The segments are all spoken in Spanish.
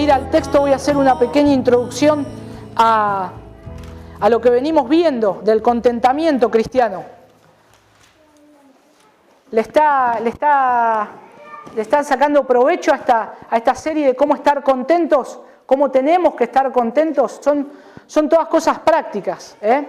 de ir al texto voy a hacer una pequeña introducción a lo que venimos viendo del contentamiento cristiano. Le están sacando provecho a esta serie de cómo estar contentos, cómo tenemos que estar contentos. Son todas cosas prácticas, ¿eh?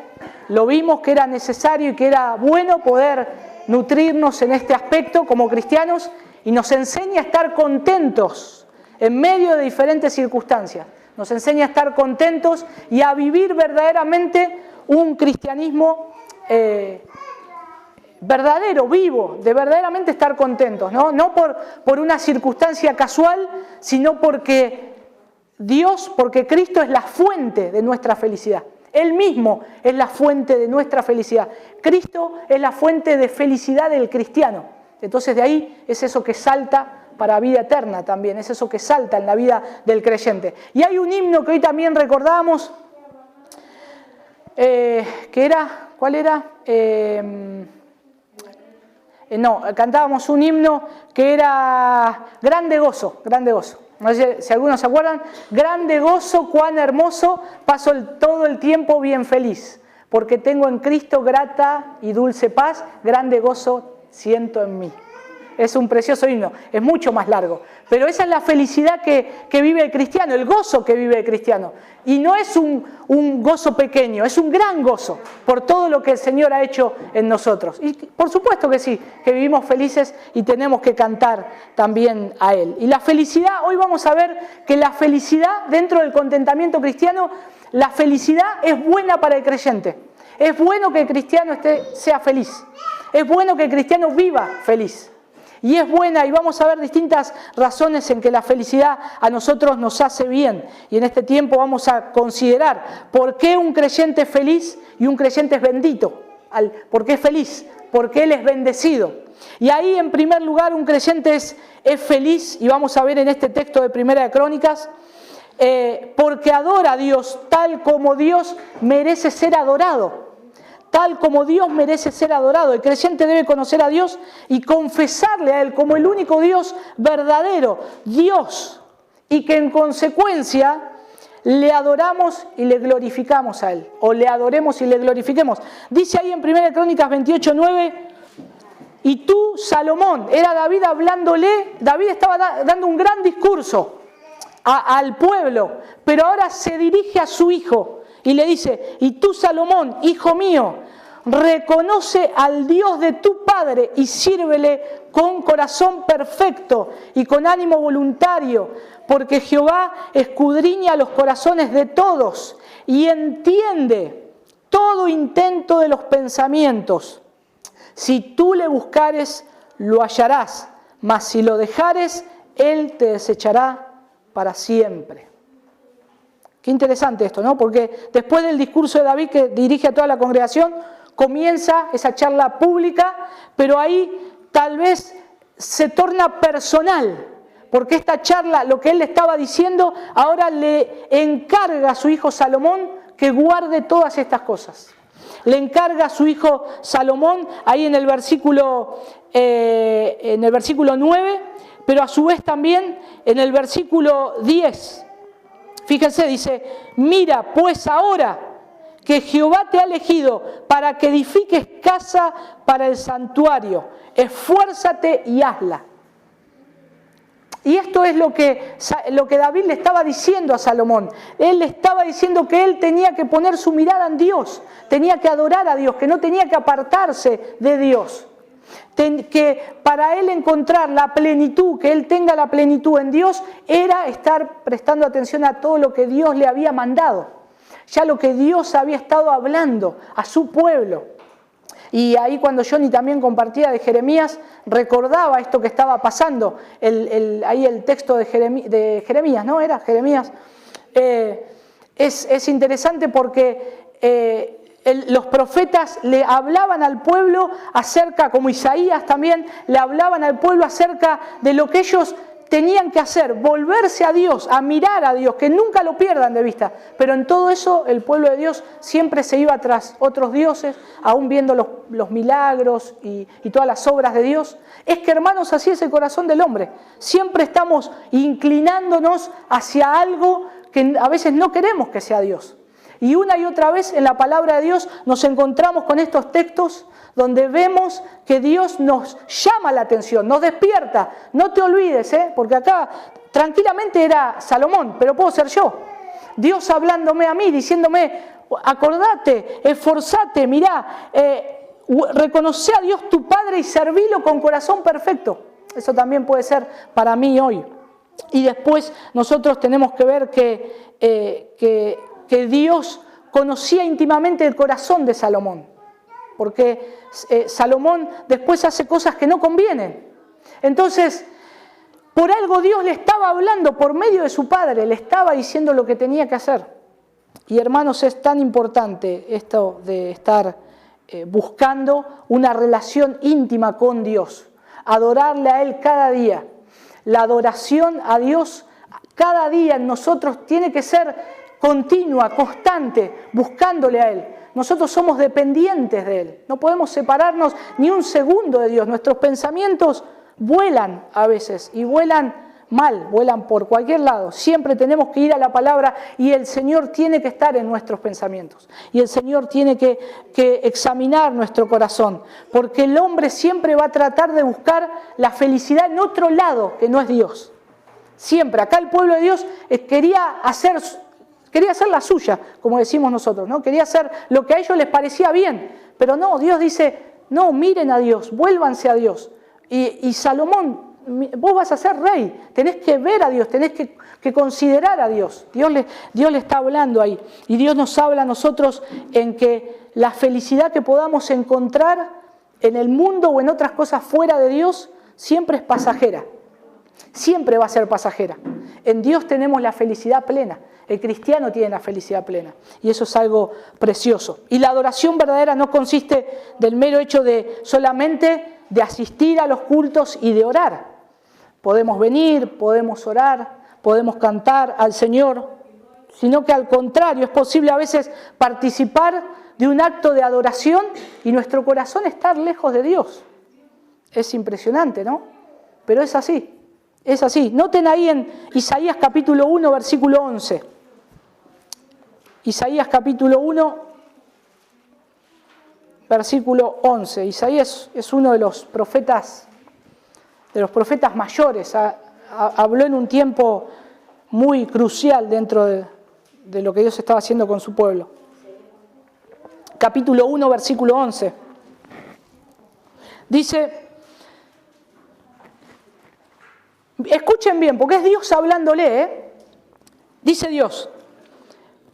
Lo vimos que era necesario y que era bueno poder nutrirnos en este aspecto como cristianos, y nos enseña a estar contentos en medio de diferentes circunstancias. Nos enseña a estar contentos y a vivir verdaderamente un cristianismo verdadero, vivo, de verdaderamente estar contentos, ¿no? No por una circunstancia casual, sino porque Cristo es la fuente de nuestra felicidad. Él mismo es la fuente de nuestra felicidad. Cristo es la fuente de felicidad del cristiano. Entonces de ahí es eso que salta para vida eterna también, es eso que salta en la vida del creyente. Y hay un himno que hoy también recordamos, que era, ¿cuál era? Cantábamos un himno que era Grande Gozo, Grande Gozo. No sé si algunos se acuerdan. Grande gozo, cuán hermoso, paso todo el tiempo bien feliz, porque tengo en Cristo grata y dulce paz, grande gozo siento en mí. Es un precioso himno, es mucho más largo, pero esa es la felicidad que vive el cristiano, el gozo que vive el cristiano. Y no es un gozo pequeño, es un gran gozo por todo lo que el Señor ha hecho en nosotros. Y por supuesto que sí, que vivimos felices y tenemos que cantar también a Él. Y la felicidad, hoy vamos a ver que la felicidad dentro del contentamiento cristiano, la felicidad es buena para el creyente. Es bueno que el cristiano sea feliz, es bueno que el cristiano viva feliz. Y es buena, y vamos a ver distintas razones en que la felicidad a nosotros nos hace bien. Y en este tiempo vamos a considerar por qué un creyente es feliz y un creyente es bendito. ¿Por qué es feliz? Porque él es bendecido. Y ahí, en primer lugar, un creyente es feliz, y vamos a ver en este texto de Primera de Crónicas, porque adora a Dios tal como Dios merece ser adorado. Tal como Dios merece ser adorado. El creyente debe conocer a Dios y confesarle a Él como el único Dios verdadero, Dios, y que en consecuencia le adoramos y le glorificamos a Él, o le adoremos y le glorifiquemos. Dice ahí en 1 Crónicas 28:9, y tú, Salomón, era David hablándole, David estaba dando un gran discurso al pueblo, pero ahora se dirige a su hijo. Y le dice, y tú, Salomón, hijo mío, reconoce al Dios de tu Padre y sírvele con corazón perfecto y con ánimo voluntario, porque Jehová escudriña los corazones de todos y entiende todo intento de los pensamientos. Si tú le buscares, lo hallarás, mas si lo dejares, él te desechará para siempre. Qué interesante esto, ¿no? Porque después del discurso de David que dirige a toda la congregación, comienza esa charla pública, pero ahí tal vez se torna personal, porque esta charla, lo que él le estaba diciendo, ahora le encarga a su hijo Salomón que guarde todas estas cosas. Le encarga a su hijo Salomón, ahí en el versículo 9, pero a su vez también en el versículo 10. Fíjense, dice, mira pues ahora que Jehová te ha elegido para que edifiques casa para el santuario, esfuérzate y hazla. Y esto es lo que David le estaba diciendo a Salomón. Él le estaba diciendo que él tenía que poner su mirada en Dios, tenía que adorar a Dios, que no tenía que apartarse de Dios. Que para él encontrar la plenitud, que él tenga la plenitud en Dios, era estar prestando atención a todo lo que Dios le había mandado, ya lo que Dios había estado hablando a su pueblo. Y ahí cuando Johnny también compartía de Jeremías, recordaba esto que estaba pasando, ahí el texto de Jeremías, ¿no? Era Jeremías. Es interesante porque los profetas le hablaban al pueblo acerca, como Isaías también, le hablaban al pueblo acerca de lo que ellos tenían que hacer? Volverse a Dios, a mirar a Dios, que nunca lo pierdan de vista. Pero en todo eso el pueblo de Dios siempre se iba tras otros dioses, aún viendo los milagros y todas las obras de Dios. Es que, hermanos, así es el corazón del hombre. Siempre estamos inclinándonos hacia algo que a veces no queremos que sea Dios. Y una y otra vez en la palabra de Dios nos encontramos con estos textos donde vemos que Dios nos llama la atención, nos despierta. No te olvides, porque acá tranquilamente era Salomón, pero puedo ser yo. Dios hablándome a mí, diciéndome, acordate, esforzate, mirá, reconoce a Dios tu Padre y servilo con corazón perfecto. Eso también puede ser para mí hoy. Y después nosotros tenemos que ver que Dios conocía íntimamente el corazón de Salomón, porque Salomón después hace cosas que no convienen. Entonces, por algo Dios le estaba hablando por medio de su padre, le estaba diciendo lo que tenía que hacer. Y hermanos, es tan importante esto de estar buscando una relación íntima con Dios, adorarle a Él cada día. La adoración a Dios cada día en nosotros tiene que ser continua, constante, buscándole a Él. Nosotros somos dependientes de Él. No podemos separarnos ni un segundo de Dios. Nuestros pensamientos vuelan a veces y vuelan mal, vuelan por cualquier lado. Siempre tenemos que ir a la palabra y el Señor tiene que estar en nuestros pensamientos. Y el Señor tiene que examinar nuestro corazón. Porque el hombre siempre va a tratar de buscar la felicidad en otro lado que no es Dios. Siempre. Acá el pueblo de Dios quería hacer la suya, como decimos nosotros, ¿no? Quería hacer lo que a ellos les parecía bien. Pero no, Dios dice, no, miren a Dios, vuélvanse a Dios. Y Salomón, vos vas a ser rey, tenés que ver a Dios, tenés que considerar a Dios. Dios le está hablando ahí. Y Dios nos habla a nosotros en que la felicidad que podamos encontrar en el mundo o en otras cosas fuera de Dios siempre es pasajera. Siempre va a ser pasajera. En Dios tenemos la felicidad plena. El cristiano tiene la felicidad plena. Y eso es algo precioso. Y la adoración verdadera no consiste del mero hecho de solamente de asistir a los cultos y de orar. Podemos venir, podemos orar, podemos cantar al Señor, sino que al contrario, es posible a veces participar de un acto de adoración y nuestro corazón estar lejos de Dios. Es impresionante, ¿no? Pero es así. Es así. Noten ahí en Isaías capítulo 1, versículo 11. Isaías capítulo 1, versículo 11. Isaías es uno de los profetas mayores. Habló en un tiempo muy crucial dentro de lo que Dios estaba haciendo con su pueblo. Capítulo 1, versículo 11. Dice, escuchen bien, porque es Dios hablándole, Dice Dios,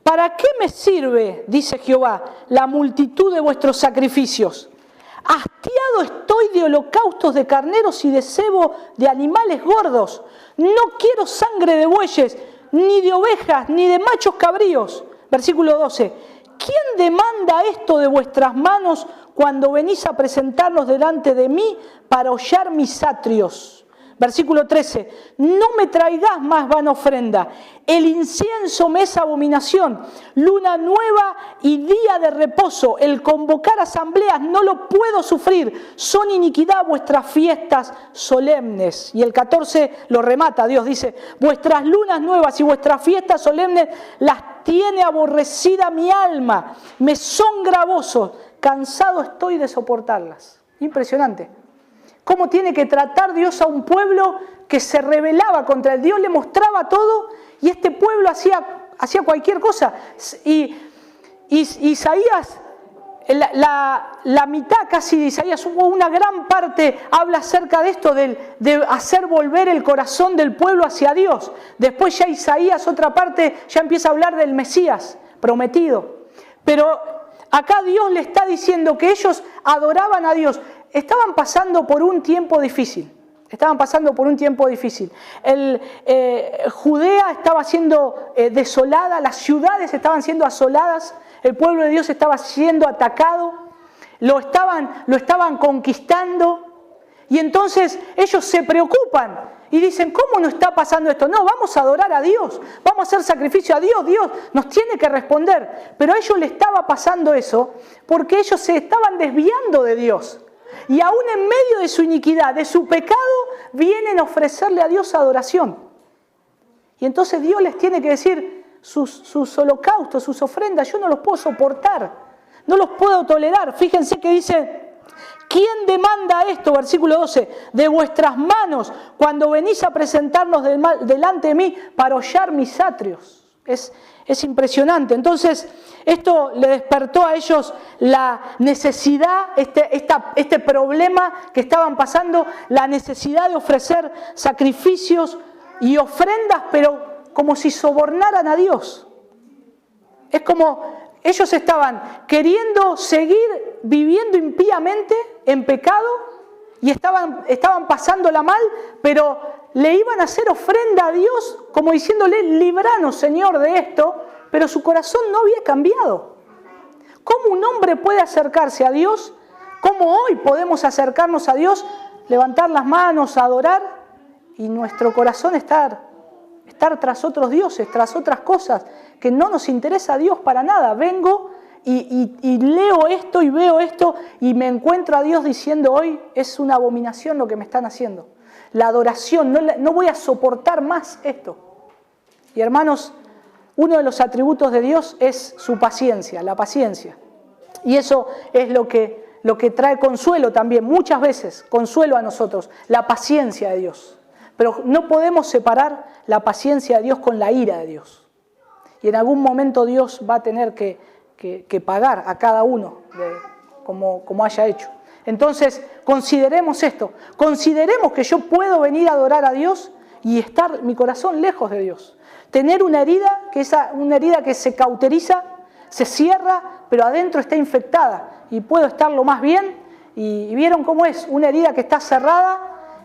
¿para qué me sirve, dice Jehová, la multitud de vuestros sacrificios? Hastiado estoy de holocaustos de carneros y de cebo de animales gordos. No quiero sangre de bueyes, ni de ovejas, ni de machos cabríos. Versículo 12. ¿Quién demanda esto de vuestras manos cuando venís a presentarlos delante de mí para hollar mis atrios? Versículo 13, no me traigas más vana ofrenda, el incienso me es abominación, luna nueva y día de reposo, el convocar asambleas no lo puedo sufrir, son iniquidad vuestras fiestas solemnes. Y el 14 lo remata, Dios dice, vuestras lunas nuevas y vuestras fiestas solemnes las tiene aborrecida mi alma, me son gravosos, cansado estoy de soportarlas. Impresionante. ¿Cómo tiene que tratar Dios a un pueblo que se rebelaba contra él? Dios le mostraba todo y este pueblo hacía cualquier cosa. Y Isaías, la mitad casi de Isaías, una gran parte habla acerca de esto, de hacer volver el corazón del pueblo hacia Dios. Después ya Isaías, otra parte, ya empieza a hablar del Mesías prometido. Pero acá Dios le está diciendo que ellos adoraban a Dios. Estaban pasando por un tiempo difícil. Judea estaba siendo desolada, las ciudades estaban siendo asoladas, el pueblo de Dios estaba siendo atacado, lo estaban conquistando. Y entonces ellos se preocupan. Y dicen, ¿cómo no está pasando esto? No, vamos a adorar a Dios, vamos a hacer sacrificio a Dios, Dios nos tiene que responder. Pero a ellos les estaba pasando eso porque ellos se estaban desviando de Dios. Y aún en medio de su iniquidad, de su pecado, vienen a ofrecerle a Dios adoración. Y entonces Dios les tiene que decir, sus holocaustos, sus ofrendas, yo no los puedo soportar, no los puedo tolerar. Fíjense que dice, ¿quién demanda esto? Versículo 12, de vuestras manos cuando venís a presentarnos delante de mí para hollar mis atrios. Es impresionante. Entonces, esto le despertó a ellos la necesidad, este problema que estaban pasando, la necesidad de ofrecer sacrificios y ofrendas, pero como si sobornaran a Dios. Es como ellos estaban queriendo seguir viviendo impíamente en pecado y estaban pasándola mal, pero le iban a hacer ofrenda a Dios como diciéndole, líbranos, Señor, de esto, pero su corazón no había cambiado. ¿Cómo un hombre puede acercarse a Dios? ¿Cómo hoy podemos acercarnos a Dios, levantar las manos, adorar y nuestro corazón estar tras otros dioses, tras otras cosas, que no nos interesa a Dios para nada? Vengo y leo esto y veo esto y me encuentro a Dios diciendo hoy es una abominación lo que me están haciendo. La adoración, no voy a soportar más esto. Y hermanos, uno de los atributos de Dios es su paciencia, la paciencia. Y eso es lo que trae consuelo también, muchas veces, consuelo a nosotros, la paciencia de Dios. Pero no podemos separar la paciencia de Dios con la ira de Dios. Y en algún momento Dios va a tener que pagar a cada uno como haya hecho. Entonces, consideremos esto. Consideremos que yo puedo venir a adorar a Dios y estar mi corazón lejos de Dios. Tener una herida que se cauteriza, se cierra, pero adentro está infectada. Y puedo estar lo más bien. Y vieron cómo es, una herida que está cerrada,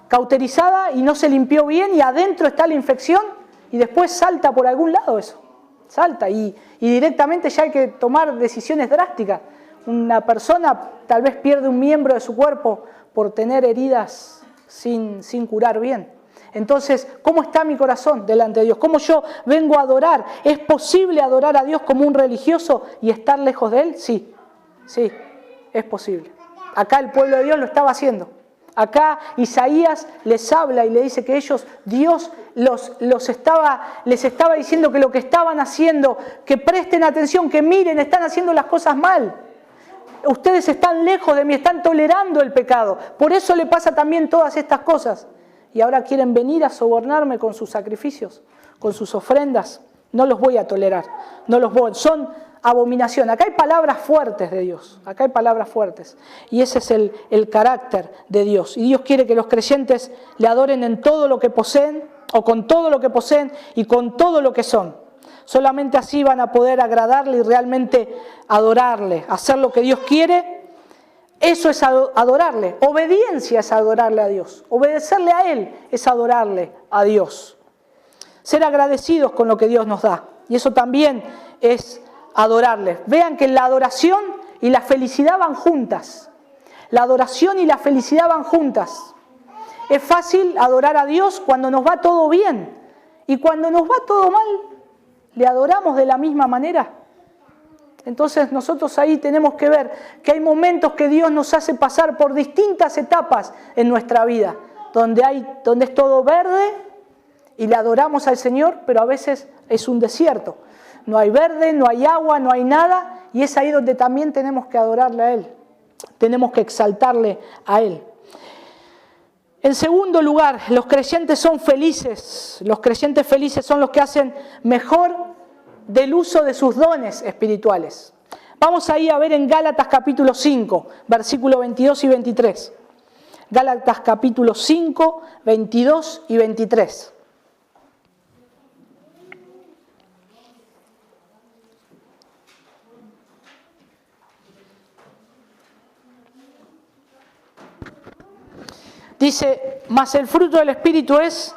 cauterizada y no se limpió bien y adentro está la infección y después salta por algún lado eso. Salta y directamente ya hay que tomar decisiones drásticas. Una persona tal vez pierde un miembro de su cuerpo por tener heridas sin curar bien. Entonces, ¿cómo está mi corazón delante de Dios? ¿Cómo yo vengo a adorar? ¿Es posible adorar a Dios como un religioso y estar lejos de Él? Sí, es posible. Acá el pueblo de Dios lo estaba haciendo. Acá Isaías les habla y le dice que Dios les estaba diciendo que lo que estaban haciendo, que presten atención, que miren, están haciendo las cosas mal. Ustedes están lejos de mí, están tolerando el pecado. Por eso le pasa también todas estas cosas. Y ahora quieren venir a sobornarme con sus sacrificios, con sus ofrendas. No los voy a tolerar, son abominación. Acá hay palabras fuertes de Dios, acá hay palabras fuertes. Y ese es el carácter de Dios. Y Dios quiere que los creyentes le adoren en todo lo que poseen, o con todo lo que poseen y con todo lo que son. Solamente así van a poder agradarle y realmente adorarle, hacer lo que Dios quiere. Eso es adorarle. Obediencia es adorarle a Dios. Obedecerle a Él es adorarle a Dios. Ser agradecidos con lo que Dios nos da. Y eso también es adorarle. Vean que la adoración y la felicidad van juntas. La adoración y la felicidad van juntas. Es fácil adorar a Dios cuando nos va todo bien. Y cuando nos va todo mal, ¿le adoramos de la misma manera? Entonces nosotros ahí tenemos que ver que hay momentos que Dios nos hace pasar por distintas etapas en nuestra vida, donde es todo verde y le adoramos al Señor, pero a veces es un desierto. No hay verde, no hay agua, no hay nada, y es ahí donde también tenemos que adorarle a Él. Tenemos que exaltarle a Él. En segundo lugar, los creyentes son felices. Los creyentes felices son los que hacen mejor del uso de sus dones espirituales. Vamos ahí a ver en Gálatas capítulo 5, versículos 22 y 23. Gálatas capítulo 5, 22 y 23. Dice, mas el fruto del Espíritu es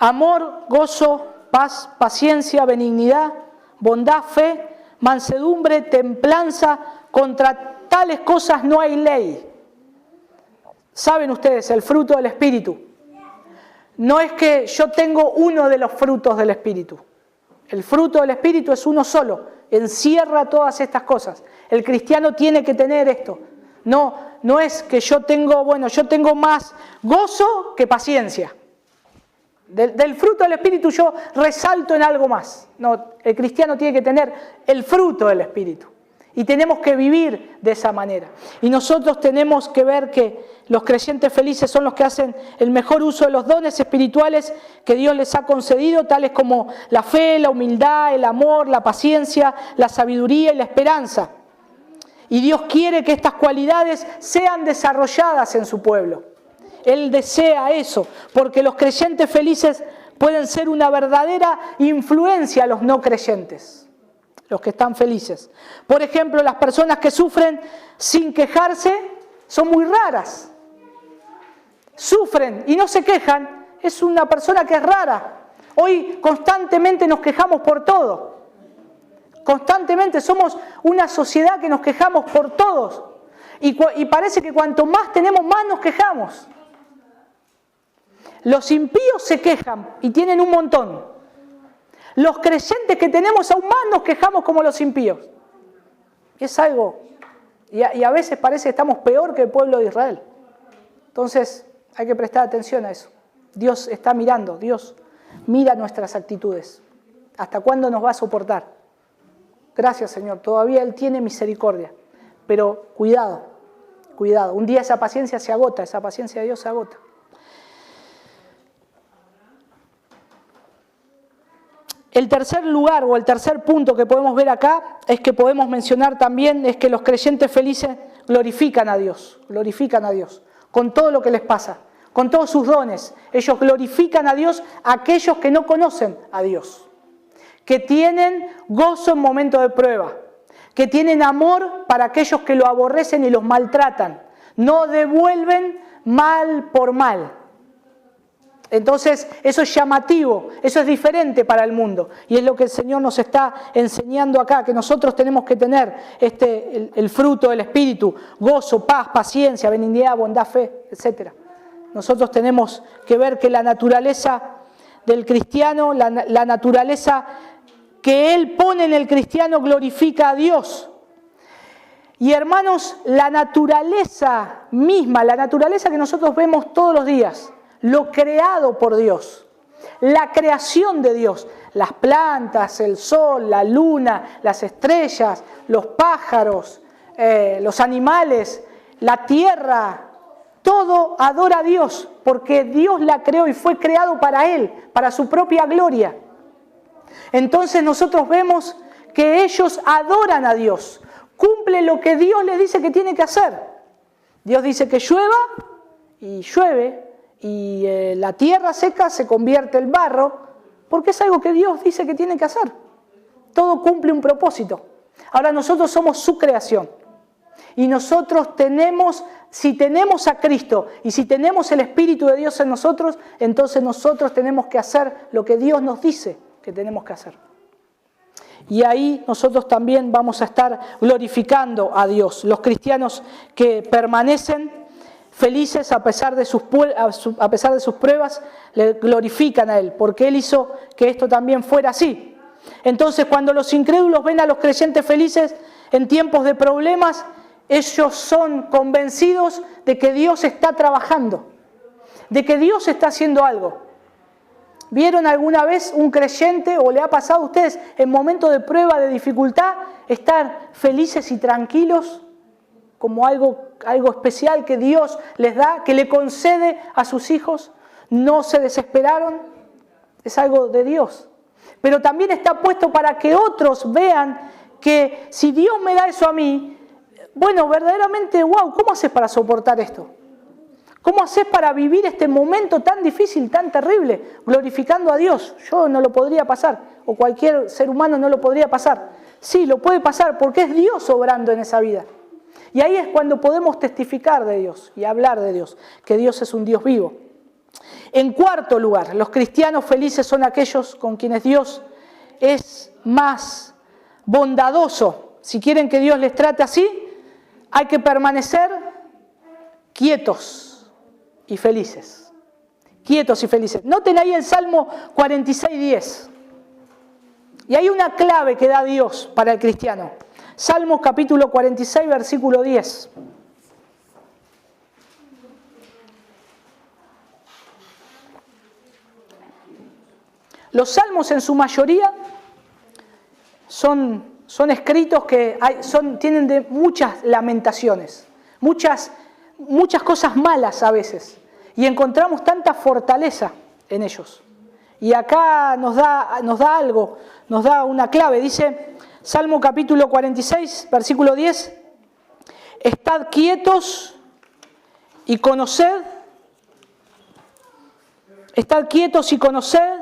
amor, gozo, paz, paciencia, benignidad, bondad, fe, mansedumbre, templanza. Contra tales cosas no hay ley. ¿Saben ustedes el fruto del Espíritu? no es que yo tengo uno de los frutos del Espíritu. El fruto del Espíritu es uno solo, encierra todas estas cosas. El cristiano tiene que tener esto. No es que yo tengo más gozo que paciencia. Del fruto del Espíritu yo resalto en algo más. No, el cristiano tiene que tener el fruto del Espíritu. Y tenemos que vivir de esa manera. Y nosotros tenemos que ver que los creyentes felices son los que hacen el mejor uso de los dones espirituales que Dios les ha concedido, tales como la fe, la humildad, el amor, la paciencia, la sabiduría y la esperanza. Y Dios quiere que estas cualidades sean desarrolladas en su pueblo. Él desea eso, porque los creyentes felices pueden ser una verdadera influencia a los no creyentes, los que están felices. Por ejemplo, las personas que sufren sin quejarse son muy raras. Sufren y no se quejan, es una persona que es rara. Hoy constantemente nos quejamos por todo. Constantemente somos una sociedad que nos quejamos por todos. Y parece que cuanto más tenemos, más nos quejamos. Los impíos se quejan y tienen un montón. Los creyentes que tenemos aún más nos quejamos como los impíos. Es algo, y a veces parece que estamos peor que el pueblo de Israel. Entonces hay que prestar atención a eso. Dios está mirando, Dios mira nuestras actitudes. ¿Hasta cuándo nos va a soportar? Gracias, Señor, todavía Él tiene misericordia. Pero cuidado, cuidado. Un día esa paciencia se agota, esa paciencia de Dios se agota. El tercer lugar o el tercer punto que podemos ver acá es que podemos mencionar también es que los creyentes felices glorifican a Dios con todo lo que les pasa, con todos sus dones. Ellos glorifican a Dios a aquellos que no conocen a Dios, que tienen gozo en momentos de prueba, que tienen amor para aquellos que lo aborrecen y los maltratan, no devuelven mal por mal. Entonces, eso es llamativo, eso es diferente para el mundo. Y es lo que el Señor nos está enseñando acá, que nosotros tenemos que tener el fruto del Espíritu, gozo, paz, paciencia, benignidad, bondad, fe, etc. Nosotros tenemos que ver que la naturaleza del cristiano, la naturaleza que Él pone en el cristiano glorifica a Dios. Y hermanos, la naturaleza misma, la naturaleza que nosotros vemos todos los días, lo creado por Dios, la creación de Dios, las plantas, el sol, la luna, las estrellas, los pájaros, los animales, la tierra, todo adora a Dios porque Dios la creó y fue creado para Él, para su propia gloria. Entonces nosotros vemos que ellos adoran a Dios, cumplen lo que Dios les dice que tiene que hacer. Dios dice que llueva y llueve. Y la tierra seca se convierte en barro, porque es algo que Dios dice que tiene que hacer. Todo cumple un propósito. Ahora nosotros somos su creación. Y nosotros tenemos, si tenemos a Cristo y si tenemos el Espíritu de Dios en nosotros, entonces nosotros tenemos que hacer lo que Dios nos dice que tenemos que hacer. Y ahí nosotros también vamos a estar glorificando a Dios. Los cristianos que permanecen felices a pesar de sus pruebas, le glorifican a Él, porque Él hizo que esto también fuera así. Entonces, cuando los incrédulos ven a los creyentes felices en tiempos de problemas, ellos son convencidos de que Dios está trabajando, de que Dios está haciendo algo. ¿Vieron alguna vez un creyente, o le ha pasado a ustedes, en momentos de prueba, de dificultad, estar felices y tranquilos? Como algo especial que Dios les da, que le concede a sus hijos. No se desesperaron, es algo de Dios. Pero también está puesto para que otros vean que si Dios me da eso a mí, bueno, verdaderamente, wow, ¿cómo haces para soportar esto? ¿Cómo haces para vivir este momento tan difícil, tan terrible, glorificando a Dios? Yo no lo podría pasar, o cualquier ser humano no lo podría pasar. Sí, lo puede pasar porque es Dios obrando en esa vida. Y ahí es cuando podemos testificar de Dios y hablar de Dios, que Dios es un Dios vivo. En cuarto lugar, los cristianos felices son aquellos con quienes Dios es más bondadoso. Si quieren que Dios les trate así, hay que permanecer quietos y felices. quietos y felices. Noten ahí el Salmo 46:10. Y hay una clave que da Dios para el cristiano. Salmos capítulo 46, versículo 10. Los salmos en su mayoría son escritos que tienen de muchas lamentaciones, muchas cosas malas a veces. Y encontramos tanta fortaleza en ellos. Y acá nos da algo, nos da una clave. Dice Salmo capítulo 46, versículo 10. Estad quietos y conoced. Estad quietos y conoced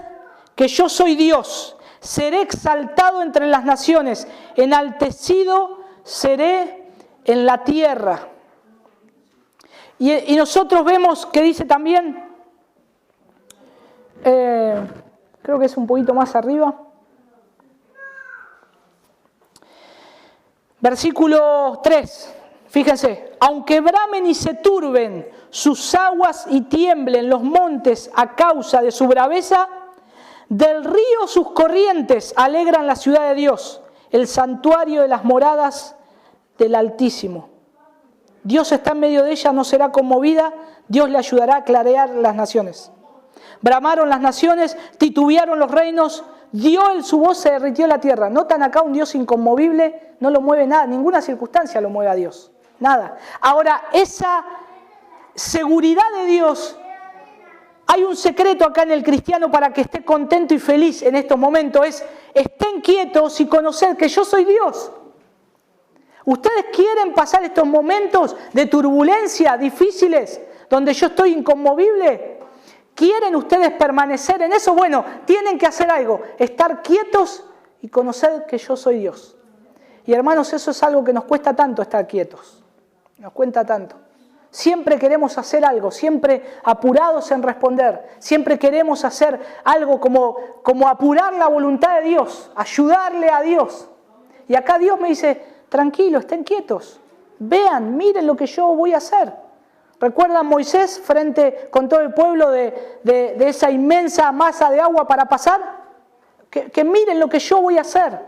que yo soy Dios. Seré exaltado entre las naciones. Enaltecido seré en la tierra. Y nosotros vemos que dice también, creo que es un poquito más arriba, versículo 3, fíjense, aunque bramen y se turben sus aguas y tiemblen los montes a causa de su braveza, del río sus corrientes alegran la ciudad de Dios, el santuario de las moradas del Altísimo. Dios está en medio de ella, no será conmovida, Dios le ayudará a clarear las naciones. Bramaron las naciones, titubearon los reinos, dio él su voz, se derritió la tierra. ¿Notan acá un Dios inconmovible? No lo mueve nada, ninguna circunstancia lo mueve a Dios, nada. Ahora, esa seguridad de Dios, hay un secreto acá en el cristiano para que esté contento y feliz en estos momentos, es estén quietos y conoced que yo soy Dios. ¿Ustedes quieren pasar estos momentos de turbulencia difíciles, donde yo estoy inconmovible? ¿Quieren ustedes permanecer en eso? Bueno, tienen que hacer algo, estar quietos y conocer que yo soy Dios. Y hermanos, eso es algo que nos cuesta tanto, estar quietos. Nos cuesta tanto. Siempre queremos hacer algo, siempre apurados en responder. Siempre queremos hacer algo como apurar la voluntad de Dios, ayudarle a Dios. Y acá Dios me dice, tranquilo, estén quietos, vean, miren lo que yo voy a hacer. ¿Recuerdan Moisés frente con todo el pueblo de esa inmensa masa de agua para pasar? Que miren lo que yo voy a hacer.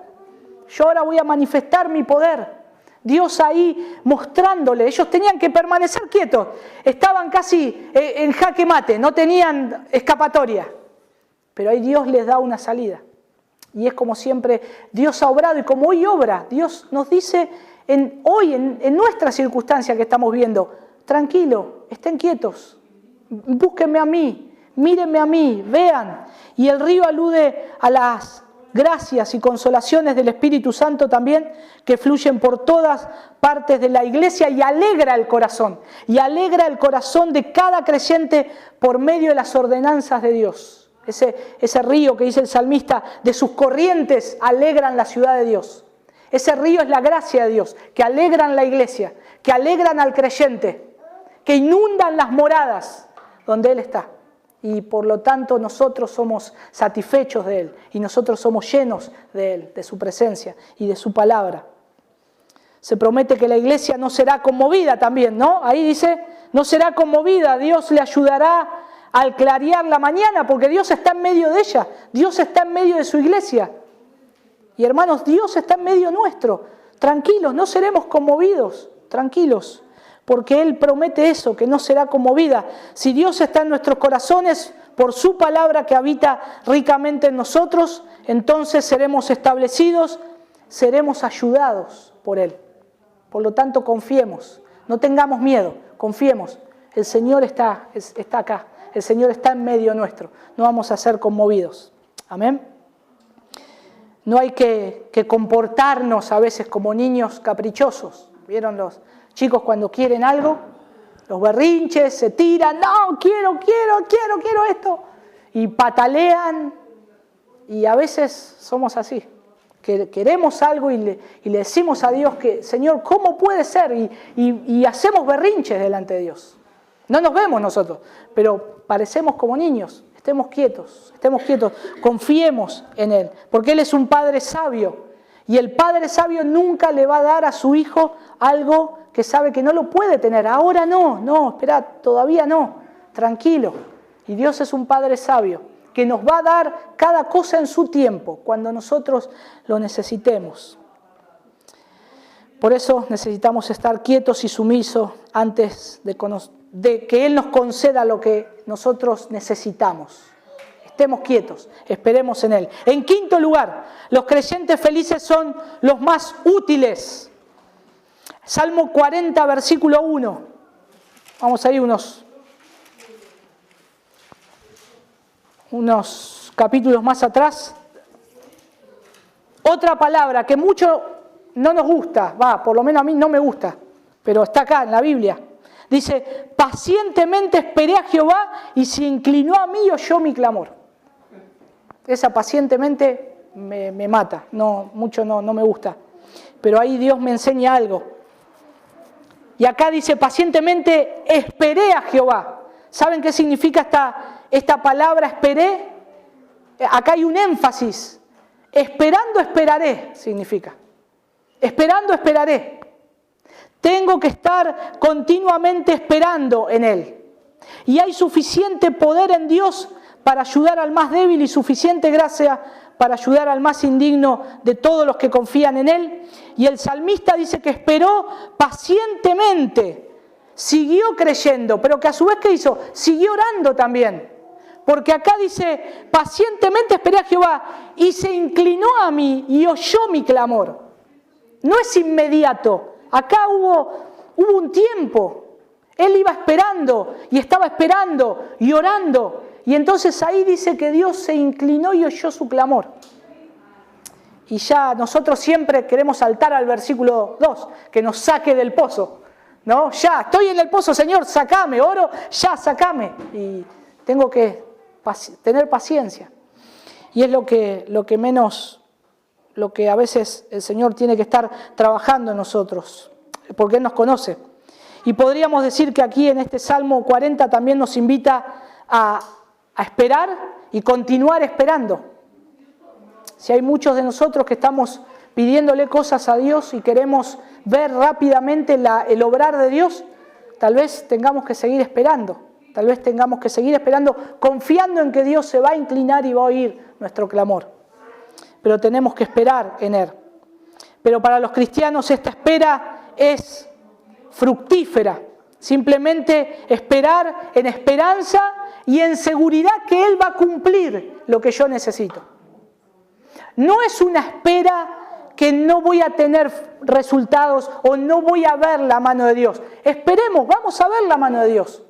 Yo ahora voy a manifestar mi poder. Dios ahí mostrándole, ellos tenían que permanecer quietos. Estaban casi en jaque mate, no tenían escapatoria. Pero ahí Dios les da una salida. Y es como siempre, Dios ha obrado y como hoy obra, Dios nos dice hoy en nuestra circunstancia que estamos viendo, tranquilo, estén quietos, búsquenme a mí, mírenme a mí, vean. Y el río alude a las gracias y consolaciones del Espíritu Santo también, que fluyen por todas partes de la iglesia y alegra el corazón de cada creyente por medio de las ordenanzas de Dios. Ese río que dice el salmista, de sus corrientes alegran la ciudad de Dios. Ese río es la gracia de Dios, que alegran la iglesia, que alegran al creyente, que inundan las moradas donde Él está. Y por lo tanto nosotros somos satisfechos de Él y nosotros somos llenos de Él, de su presencia y de su palabra. Se promete que la iglesia no será conmovida también, ¿no? Ahí dice, no será conmovida, Dios le ayudará al clarear la mañana, porque Dios está en medio de ella, Dios está en medio de su iglesia. Y hermanos, Dios está en medio nuestro. Tranquilos, no seremos conmovidos, tranquilos, porque Él promete eso, que no será conmovida. Si Dios está en nuestros corazones, por su palabra que habita ricamente en nosotros, entonces seremos establecidos, seremos ayudados por Él. Por lo tanto, confiemos, no tengamos miedo, confiemos. El Señor está acá. El Señor está en medio nuestro, no vamos a ser conmovidos. Amén. No hay que comportarnos a veces como niños caprichosos. ¿Vieron los chicos cuando quieren algo? Los berrinches, se tiran, no, quiero esto. Y patalean. Y a veces somos así. Que queremos algo y le decimos a Dios que, Señor, ¿cómo puede ser? Y hacemos berrinches delante de Dios. No nos vemos nosotros, pero parecemos como niños. Estemos quietos, confiemos en Él, porque Él es un Padre sabio. Y el Padre sabio nunca le va a dar a su hijo algo que sabe que no lo puede tener. Ahora no, espera, todavía no. Tranquilo, Y Dios es un Padre sabio que nos va a dar cada cosa en su tiempo, cuando nosotros lo necesitemos. Por eso necesitamos estar quietos y sumisos antes de que Él nos conceda lo que nosotros necesitamos. Estemos quietos, esperemos en Él. En quinto lugar, los creyentes felices son los más útiles. Salmo 40, versículo 1. Vamos a ir unos capítulos más atrás. Otra palabra que mucho no nos gusta, por lo menos a mí no me gusta, pero está acá en la Biblia. Dice, pacientemente esperé a Jehová y se inclinó a mí y oyó mi clamor. Esa pacientemente me mata, mucho no me gusta. Pero ahí Dios me enseña algo. Y acá dice, pacientemente esperé a Jehová. ¿Saben qué significa esta palabra esperé? Acá hay un énfasis. Esperando esperaré, significa. Esperando esperaré. Tengo que estar continuamente esperando en Él. Y hay suficiente poder en Dios para ayudar al más débil y suficiente gracia para ayudar al más indigno de todos los que confían en Él. Y el salmista dice que esperó pacientemente, siguió creyendo, pero que a su vez, ¿qué hizo? Siguió orando también. Porque acá dice, pacientemente esperé a Jehová y se inclinó a mí y oyó mi clamor. No es inmediato, acá hubo un tiempo. Él iba esperando y estaba esperando y orando. Y entonces ahí dice que Dios se inclinó y oyó su clamor. Y ya nosotros siempre queremos saltar al versículo 2, que nos saque del pozo. ¿No? Ya, estoy en el pozo, Señor, sacame, oro, ya, sacame. Y tengo que tener paciencia. Y es lo que a veces el Señor tiene que estar trabajando en nosotros, porque Él nos conoce. Y podríamos decir que aquí en este Salmo 40 también nos invita a esperar y continuar esperando. Si hay muchos de nosotros que estamos pidiéndole cosas a Dios y queremos ver rápidamente el obrar de Dios, tal vez tengamos que seguir esperando. Tal vez tengamos que seguir esperando, confiando en que Dios se va a inclinar y va a oír nuestro clamor. Pero tenemos que esperar en Él. Pero para los cristianos esta espera es fructífera. Simplemente esperar en esperanza y en seguridad que Él va a cumplir lo que yo necesito. No es una espera que no voy a tener resultados o no voy a ver la mano de Dios. Esperemos, vamos a ver la mano de Dios.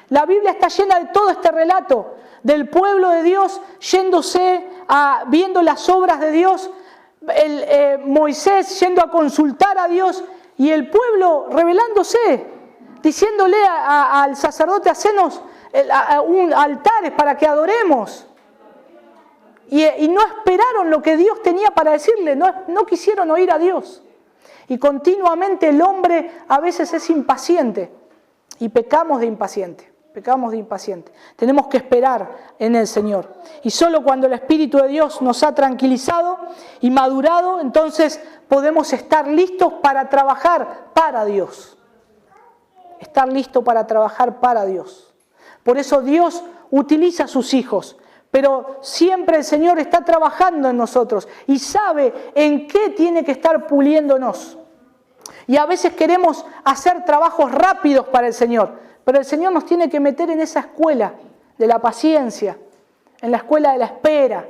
La Biblia está llena de todo este relato del pueblo de Dios yéndose viendo las obras de Dios, Moisés yendo a consultar a Dios y el pueblo rebelándose, diciéndole al sacerdote, hacenos altares para que adoremos. Y no esperaron lo que Dios tenía para decirle, no quisieron oír a Dios. Y continuamente el hombre a veces es impaciente y pecamos de impaciente. Tenemos que esperar en el Señor. Y solo cuando el Espíritu de Dios nos ha tranquilizado y madurado, entonces podemos estar listos para trabajar para Dios. Estar listo para trabajar para Dios. Por eso Dios utiliza a sus hijos. Pero siempre el Señor está trabajando en nosotros y sabe en qué tiene que estar puliéndonos. Y a veces queremos hacer trabajos rápidos para el Señor. Pero el Señor nos tiene que meter en esa escuela de la paciencia, en la escuela de la espera.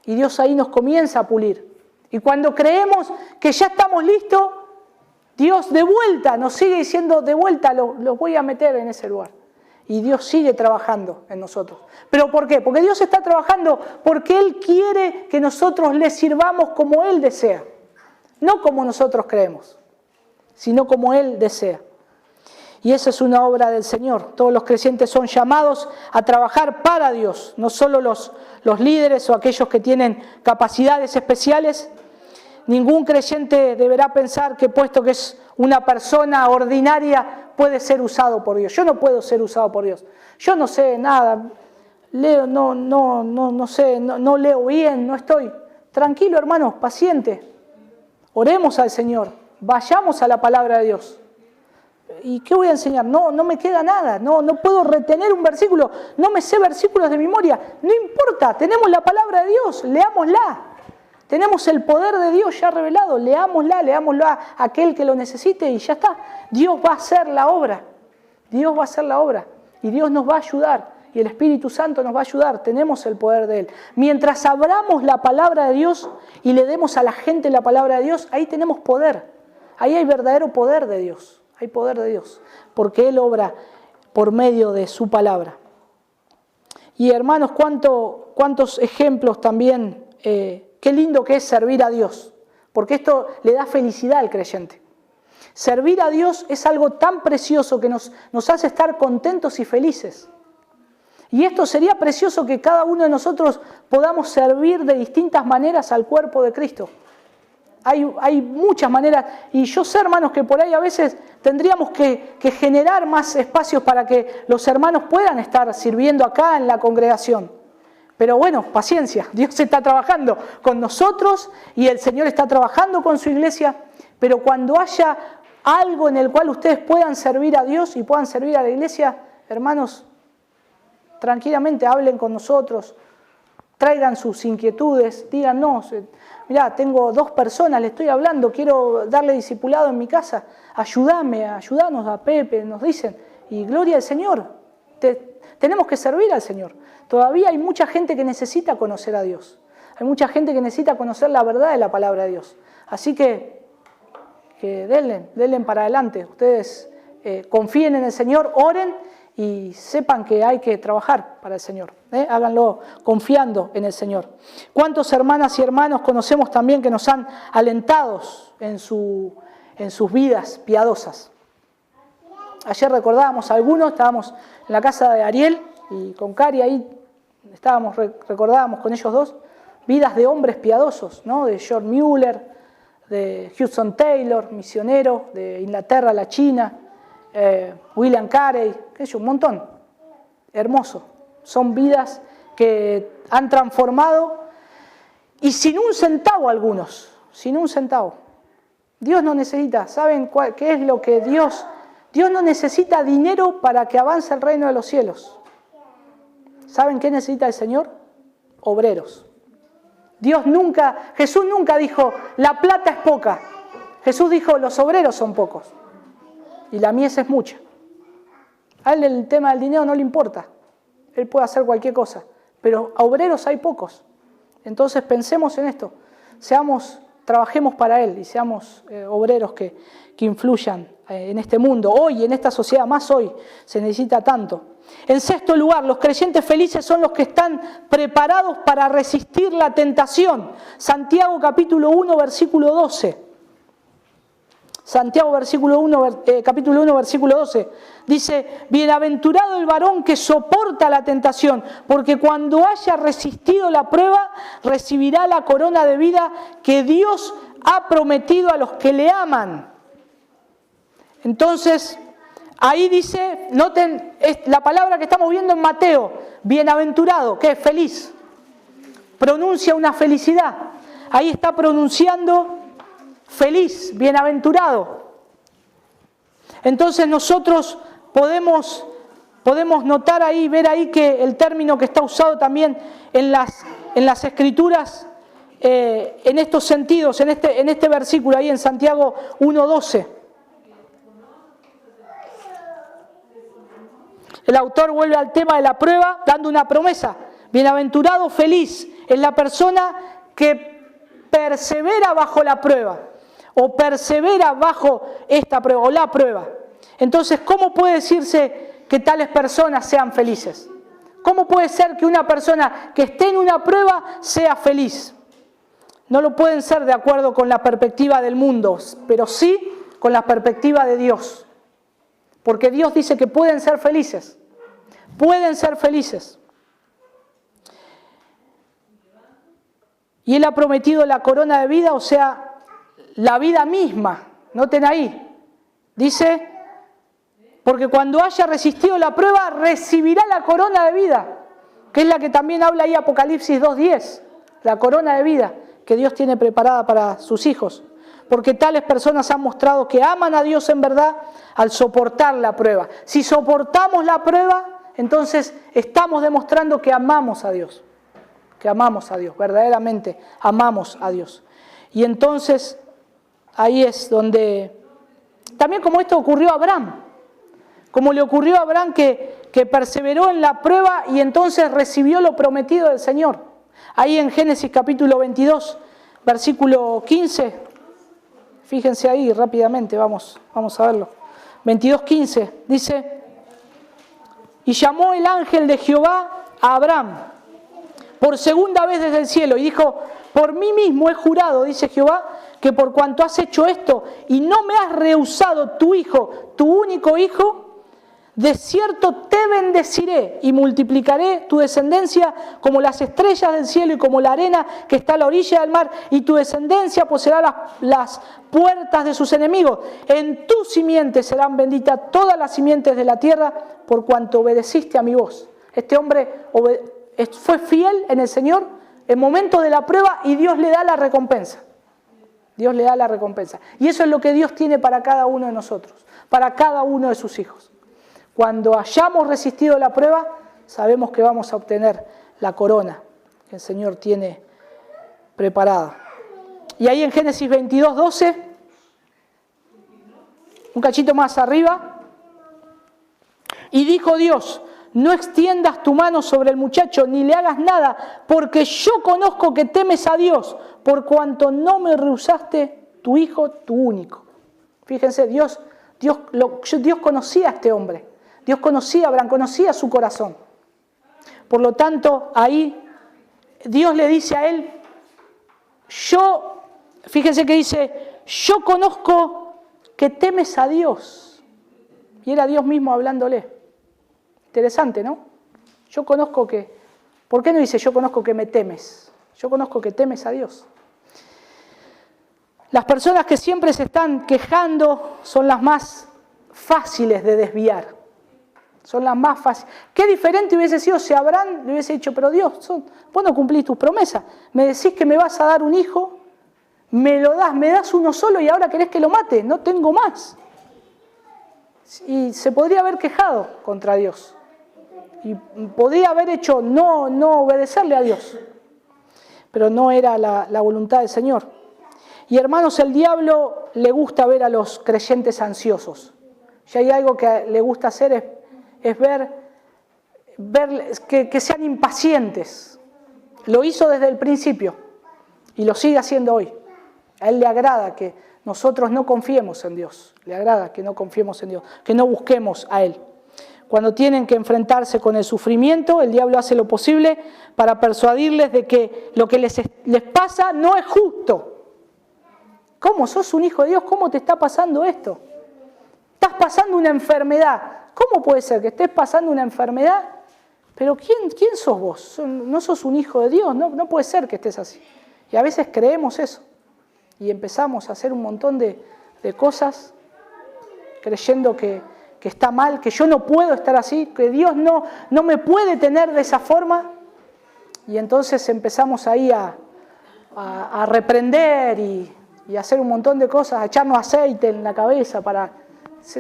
Y Dios ahí nos comienza a pulir. Y cuando creemos que ya estamos listos, Dios de vuelta nos sigue diciendo, de vuelta los voy a meter en ese lugar. Y Dios sigue trabajando en nosotros. ¿Pero por qué? Porque Dios está trabajando porque Él quiere que nosotros le sirvamos como Él desea. No como nosotros creemos, sino como Él desea. Y esa es una obra del Señor. Todos los creyentes son llamados a trabajar para Dios. No solo los líderes o aquellos que tienen capacidades especiales. Ningún creyente deberá pensar que puesto que es una persona ordinaria puede ser usado por Dios. Yo no puedo ser usado por Dios. Yo no sé nada. No sé, no leo bien, no estoy. Tranquilo, hermanos, paciente. Oremos al Señor. Vayamos a la palabra de Dios. ¿Y qué voy a enseñar? No me queda nada, no puedo retener un versículo, no me sé versículos de memoria. No importa, tenemos la palabra de Dios, leámosla. Tenemos el poder de Dios ya revelado, leámosla a aquel que lo necesite y ya está. Dios va a hacer la obra, Dios va a hacer la obra y Dios nos va a ayudar y el Espíritu Santo nos va a ayudar, tenemos el poder de Él. Mientras abramos la palabra de Dios y le demos a la gente la palabra de Dios, ahí tenemos poder, ahí hay verdadero poder de Dios. Hay poder de Dios, porque Él obra por medio de su palabra. Y hermanos, cuántos ejemplos también, qué lindo que es servir a Dios, porque esto le da felicidad al creyente. Servir a Dios es algo tan precioso que nos hace estar contentos y felices. Y esto sería precioso que cada uno de nosotros podamos servir de distintas maneras al cuerpo de Cristo. Hay muchas maneras, y yo sé, hermanos, que por ahí a veces tendríamos que generar más espacios para que los hermanos puedan estar sirviendo acá en la congregación. Pero bueno, paciencia, Dios está trabajando con nosotros y el Señor está trabajando con su iglesia, pero cuando haya algo en el cual ustedes puedan servir a Dios y puedan servir a la iglesia, hermanos, tranquilamente hablen con nosotros, traigan sus inquietudes, díganos, mirá, tengo 2 personas, le estoy hablando, quiero darle discipulado en mi casa, ayúdanos a Pepe, nos dicen, y gloria al Señor, tenemos que servir al Señor. Todavía hay mucha gente que necesita conocer a Dios, hay mucha gente que necesita conocer la verdad de la palabra de Dios, así que denle para adelante, ustedes confíen en el Señor, oren y sepan que hay que trabajar para el Señor. Háganlo confiando en el Señor. ¿Cuántos hermanas y hermanos conocemos también que nos han alentado en sus vidas piadosas? Ayer recordábamos a algunos, estábamos en la casa de Ariel y con Cari ahí recordábamos con ellos 2 vidas de hombres piadosos, ¿no? De George Mueller, de Hudson Taylor, misionero de Inglaterra a la China, William Carey, un montón, hermoso. Son vidas que han transformado y sin un centavo algunos, sin un centavo. Dios no necesita, ¿saben qué es lo que Dios no necesita dinero para que avance el reino de los cielos? ¿Saben qué necesita el Señor? Obreros. Jesús nunca dijo, la plata es poca. Jesús dijo, los obreros son pocos y la mies es mucha. A él el tema del dinero no le importa. Él puede hacer cualquier cosa, pero a obreros hay pocos. Entonces pensemos en esto, trabajemos para Él y seamos obreros que influyan en este mundo. Hoy, en esta sociedad, más hoy, se necesita tanto. En sexto lugar, los creyentes felices son los que están preparados para resistir la tentación. Santiago capítulo 1, versículo 12. Santiago capítulo 1, versículo 12, dice, bienaventurado el varón que soporta la tentación, porque cuando haya resistido la prueba, recibirá la corona de vida que Dios ha prometido a los que le aman. Entonces, ahí dice, noten la palabra que estamos viendo en Mateo, bienaventurado, que es feliz, pronuncia una felicidad, ahí está pronunciando feliz, bienaventurado. Entonces nosotros podemos notar ahí, ver ahí que el término que está usado también en las Escrituras, en estos sentidos, en este versículo ahí en Santiago 1:12. El autor vuelve al tema de la prueba dando una promesa. Bienaventurado, feliz, es la persona que persevera bajo la prueba. O persevera bajo esta prueba, o la prueba. Entonces, ¿cómo puede decirse que tales personas sean felices? ¿Cómo puede ser que una persona que esté en una prueba sea feliz? No lo pueden ser de acuerdo con la perspectiva del mundo, pero sí con la perspectiva de Dios. Porque Dios dice que pueden ser felices. Pueden ser felices. Y Él ha prometido la corona de vida, o sea, la vida misma, noten ahí, dice, porque cuando haya resistido la prueba, recibirá la corona de vida, que es la que también habla ahí Apocalipsis 2:10, la corona de vida que Dios tiene preparada para sus hijos. porque tales personas han mostrado que aman a Dios en verdad al soportar la prueba. Si soportamos la prueba, entonces estamos demostrando que amamos a Dios. Que amamos a Dios, verdaderamente amamos a Dios. Y entonces ahí es donde, también como esto ocurrió a Abraham, como le ocurrió a Abraham que perseveró en la prueba y entonces recibió lo prometido del Señor. Ahí en Génesis capítulo 22, versículo 15, fíjense ahí rápidamente, vamos a verlo. 22:15 dice: y llamó el ángel de Jehová a Abraham por segunda vez desde el cielo y dijo: por mí mismo he jurado, dice Jehová, que por cuanto has hecho esto y no me has rehusado tu hijo, tu único hijo, de cierto te bendeciré y multiplicaré tu descendencia como las estrellas del cielo y como la arena que está a la orilla del mar, y tu descendencia poseerá las puertas de sus enemigos. En tu simiente serán benditas todas las simientes de la tierra, por cuanto obedeciste a mi voz. Este hombre fue fiel en el Señor en momentos de la prueba y Dios le da la recompensa. Dios le da la recompensa. Y eso es lo que Dios tiene para cada uno de nosotros, para cada uno de sus hijos. Cuando hayamos resistido la prueba, sabemos que vamos a obtener la corona que el Señor tiene preparada. Y ahí en Génesis 22:12, un cachito más arriba, y dijo Dios: no extiendas tu mano sobre el muchacho, ni le hagas nada, porque yo conozco que temes a Dios, por cuanto no me rehusaste tu hijo, tu único. Fíjense, Dios conocía a este hombre. Dios conocía a Abraham, conocía su corazón. Por lo tanto, ahí Dios le dice a él, fíjense que dice, yo conozco que temes a Dios. Y era Dios mismo hablándole. Interesante, ¿no? Yo conozco que, ¿por qué no dice yo conozco que me temes? Yo conozco que temes a Dios. Las personas que siempre se están quejando son las más fáciles de desviar. Son las más fáciles. Qué diferente hubiese sido si Abraham le hubiese dicho: pero Dios, vos no cumplís tus promesas. Me decís que me vas a dar un hijo, me das uno solo y ahora querés que lo mate. No tengo más. Y se podría haber quejado contra Dios. Y podría haber hecho no obedecerle a Dios. Pero no era la voluntad del Señor. Y hermanos, el diablo le gusta ver a los creyentes ansiosos. Si hay algo que le gusta hacer es ver que sean impacientes. Lo hizo desde el principio y lo sigue haciendo hoy. A él le agrada que nosotros no confiemos en Dios. Le agrada que no confiemos en Dios, que no busquemos a Él. Cuando tienen que enfrentarse con el sufrimiento, el diablo hace lo posible para persuadirles de que lo que les pasa no es justo. ¿Cómo? ¿Sos un hijo de Dios? ¿Cómo te está pasando esto? Estás pasando una enfermedad. ¿Cómo puede ser que estés pasando una enfermedad? Pero ¿quién sos vos? ¿No sos un hijo de Dios? No puede ser que estés así. Y a veces creemos eso. Y empezamos a hacer un montón de cosas creyendo que está mal, que yo no puedo estar así, que Dios no me puede tener de esa forma. Y entonces empezamos ahí a reprender y hacer un montón de cosas, a echarnos aceite en la cabeza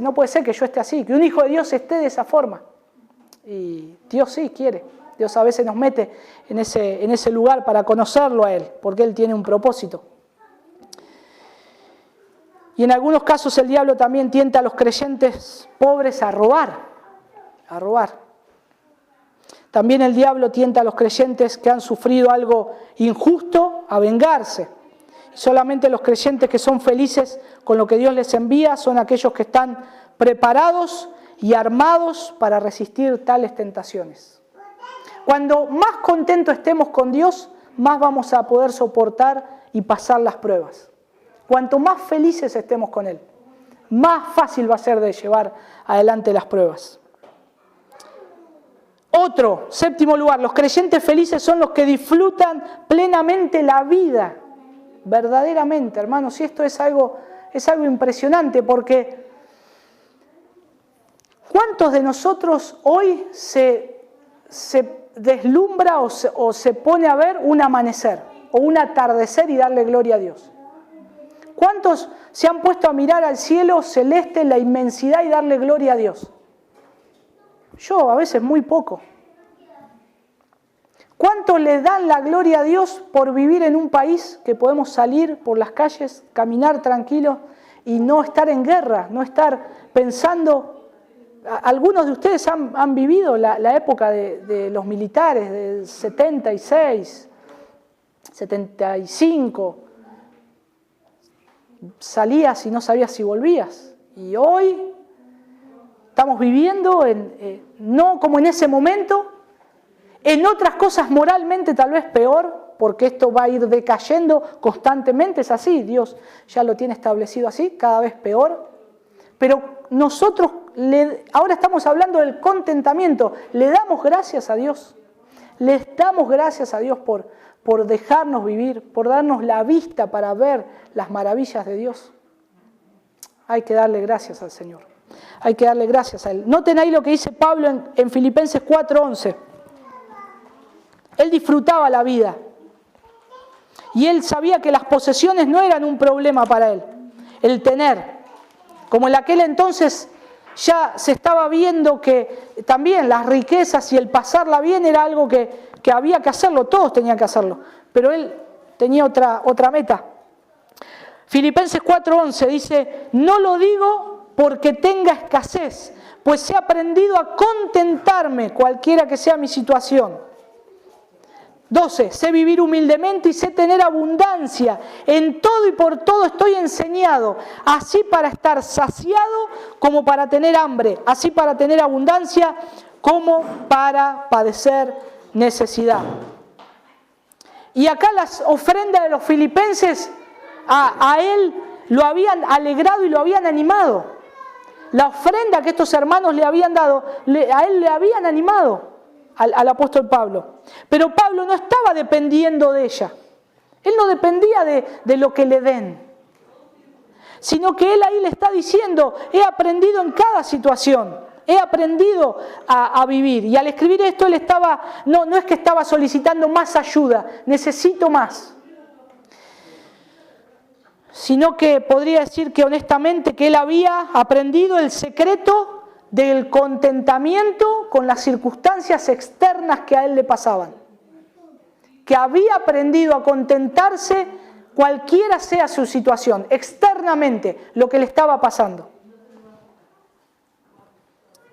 no puede ser que yo esté así, que un hijo de Dios esté de esa forma. Y Dios sí quiere. Dios a veces nos mete en ese lugar para conocerlo a Él, porque Él tiene un propósito. Y en algunos casos el diablo también tienta a los creyentes pobres a robar. También el diablo tienta a los creyentes que han sufrido algo injusto a vengarse. Y solamente los creyentes que son felices con lo que Dios les envía son aquellos que están preparados y armados para resistir tales tentaciones. Cuando más contentos estemos con Dios, más vamos a poder soportar y pasar las pruebas. Cuanto más felices estemos con Él, más fácil va a ser de llevar adelante las pruebas. Otro, séptimo lugar, los creyentes felices son los que disfrutan plenamente la vida. Verdaderamente, hermanos, y esto es algo impresionante, porque ¿cuántos de nosotros hoy se deslumbra o se pone a ver un amanecer o un atardecer y darle gloria a Dios? ¿Cuántos se han puesto a mirar al cielo celeste, la inmensidad y darle gloria a Dios? Yo a veces muy poco. ¿Cuántos le dan la gloria a Dios por vivir en un país que podemos salir por las calles, caminar tranquilos y no estar en guerra, no estar pensando? Algunos de ustedes han vivido la época de los militares, del 76, 75. Salías y no sabías si volvías. Y hoy estamos viviendo, no como en ese momento, en otras cosas moralmente tal vez peor, porque esto va a ir decayendo constantemente, es así, Dios ya lo tiene establecido así, cada vez peor. Pero nosotros ahora estamos hablando del contentamiento, le damos gracias a Dios, le damos gracias a Dios por dejarnos vivir, por darnos la vista para ver las maravillas de Dios. Hay que darle gracias al Señor, hay que darle gracias a Él. Noten ahí lo que dice Pablo en Filipenses 4:11. Él disfrutaba la vida y él sabía que las posesiones no eran un problema para él, el tener. Como en aquel entonces ya se estaba viendo que también las riquezas y el pasarla bien era algo que había que hacerlo, todos tenían que hacerlo, pero él tenía otra meta. Filipenses 4:11 dice: no lo digo porque tenga escasez, pues he aprendido a contentarme cualquiera que sea mi situación. 12. Sé vivir humildemente y sé tener abundancia. En todo y por todo estoy enseñado, así para estar saciado como para tener hambre, así para tener abundancia como para padecer necesidad. Y acá las ofrendas de los filipenses a él lo habían alegrado y lo habían animado. La ofrenda que estos hermanos le habían dado, a él le habían animado. Al apóstol Pablo. Pero Pablo no estaba dependiendo de ella. Él no dependía de lo que le den. Sino que él ahí le está diciendo: he aprendido en cada situación. He aprendido a vivir. Y al escribir esto él estaba, no es que estaba solicitando más ayuda, necesito más. Sino que podría decir que honestamente que él había aprendido el secreto del contentamiento con las circunstancias externas que a él le pasaban. Que había aprendido a contentarse cualquiera sea su situación, externamente, lo que le estaba pasando.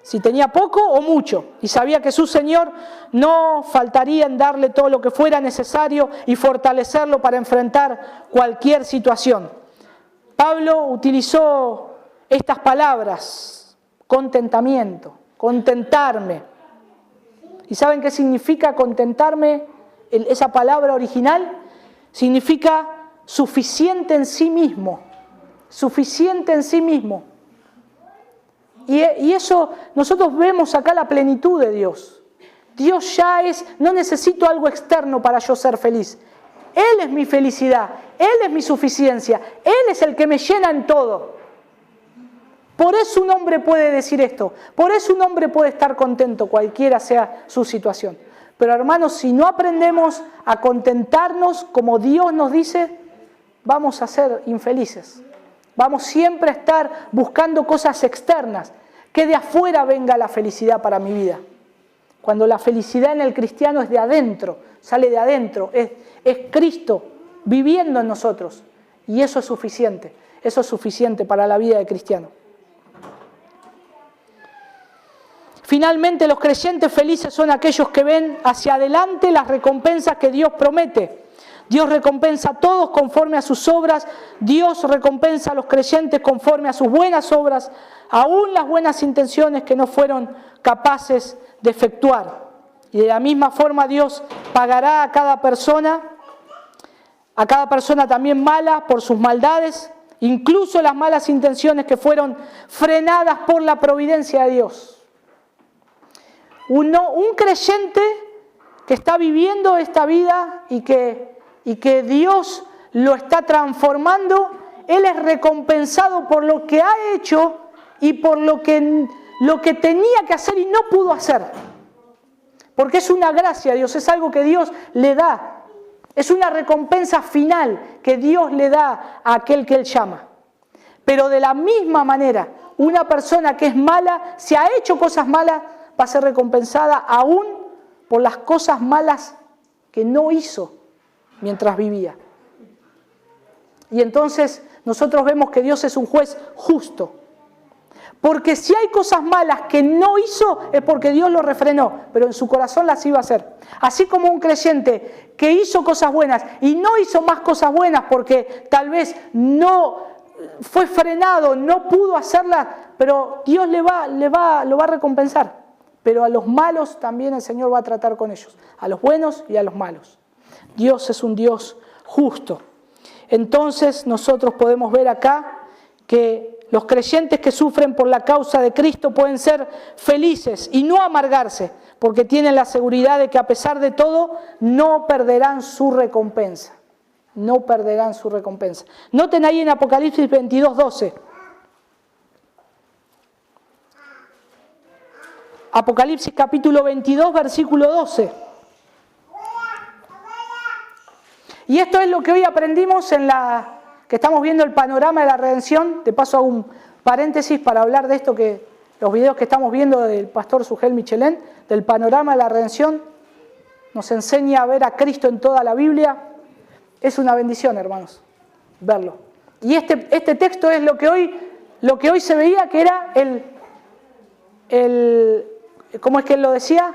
Si tenía poco o mucho, y sabía que su Señor no faltaría en darle todo lo que fuera necesario y fortalecerlo para enfrentar cualquier situación. Pablo utilizó estas palabras: contentamiento, contentarme. ¿Y saben qué significa contentarme? Esa palabra original significa suficiente en sí mismo, suficiente en sí mismo. Y eso, nosotros vemos acá la plenitud de Dios. Dios ya no necesito algo externo para yo ser feliz. Él es mi felicidad, Él es mi suficiencia, Él es el que me llena en todo. Por eso un hombre puede decir esto, por eso un hombre puede estar contento, cualquiera sea su situación. Pero hermanos, si no aprendemos a contentarnos como Dios nos dice, vamos a ser infelices. Vamos siempre a estar buscando cosas externas, que de afuera venga la felicidad para mi vida. Cuando la felicidad en el cristiano es de adentro, sale de adentro, es Cristo viviendo en nosotros. Y eso es suficiente para la vida del cristiano. Finalmente, los creyentes felices son aquellos que ven hacia adelante las recompensas que Dios promete. Dios recompensa a todos conforme a sus obras. Dios recompensa a los creyentes conforme a sus buenas obras, aún las buenas intenciones que no fueron capaces de efectuar. Y de la misma forma Dios pagará a cada persona también mala por sus maldades, incluso las malas intenciones que fueron frenadas por la providencia de Dios. Un creyente que está viviendo esta vida y que Dios lo está transformando, él es recompensado por lo que ha hecho y por lo que tenía que hacer y no pudo hacer. Porque es una gracia de Dios, es algo que Dios le da. Es una recompensa final que Dios le da a aquel que Él llama. Pero de la misma manera, una persona que es mala, si ha hecho cosas malas, va a ser recompensada aún por las cosas malas que no hizo mientras vivía. Y entonces nosotros vemos que Dios es un juez justo. Porque si hay cosas malas que no hizo, es porque Dios lo refrenó, pero en su corazón las iba a hacer. Así como un creyente que hizo cosas buenas y no hizo más cosas buenas porque tal vez no fue frenado, no pudo hacerlas, pero Dios lo va a recompensar. Pero a los malos también el Señor va a tratar con ellos, a los buenos y a los malos. Dios es un Dios justo. Entonces nosotros podemos ver acá que los creyentes que sufren por la causa de Cristo pueden ser felices y no amargarse, porque tienen la seguridad de que a pesar de todo no perderán su recompensa. No perderán su recompensa. Noten ahí en Apocalipsis 22:12. Apocalipsis capítulo 22, versículo 12. Y esto es lo que hoy aprendimos que estamos viendo el panorama de la redención. De paso hago un paréntesis para hablar de esto, que los videos que estamos viendo del pastor Sugel Michelén, del panorama de la redención, nos enseña a ver a Cristo en toda la Biblia. Es una bendición, hermanos, verlo. Y este texto es lo que hoy se veía que era ¿cómo es que él lo decía?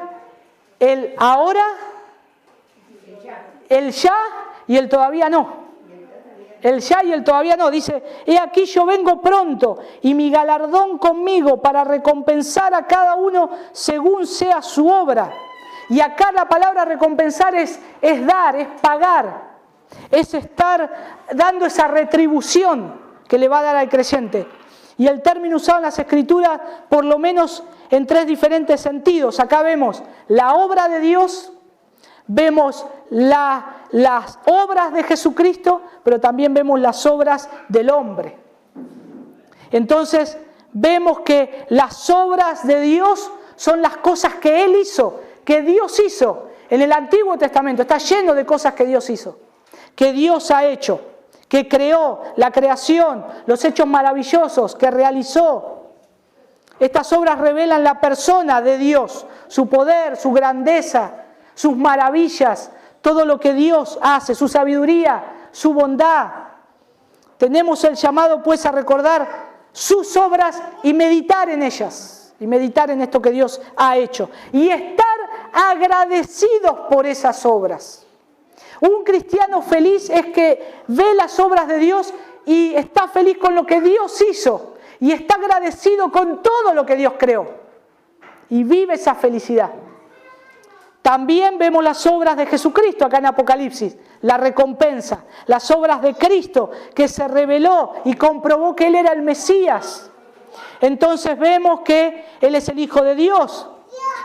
El ahora, el ya y el todavía no. El ya y el todavía no. Dice, he aquí yo vengo pronto y mi galardón conmigo para recompensar a cada uno según sea su obra. Y acá la palabra recompensar es dar, es pagar. Es estar dando esa retribución que le va a dar al creyente. Y el término usado en las Escrituras, por lo menos en 3 diferentes sentidos. Acá vemos la obra de Dios, vemos las obras de Jesucristo, pero también vemos las obras del hombre. Entonces, vemos que las obras de Dios son las cosas que Él hizo, que Dios hizo. En el Antiguo Testamento está lleno de cosas que Dios hizo, que Dios ha hecho, que creó, la creación, los hechos maravillosos que realizó. Estas obras revelan la persona de Dios, su poder, su grandeza, sus maravillas, todo lo que Dios hace, su sabiduría, su bondad. Tenemos el llamado pues a recordar sus obras y meditar en ellas, y meditar en esto que Dios ha hecho, y estar agradecidos por esas obras. Un cristiano feliz es que ve las obras de Dios y está feliz con lo que Dios hizo y está agradecido con todo lo que Dios creó y vive esa felicidad. También vemos las obras de Jesucristo acá en Apocalipsis, la recompensa, las obras de Cristo que se reveló y comprobó que Él era el Mesías. Entonces vemos que Él es el Hijo de Dios.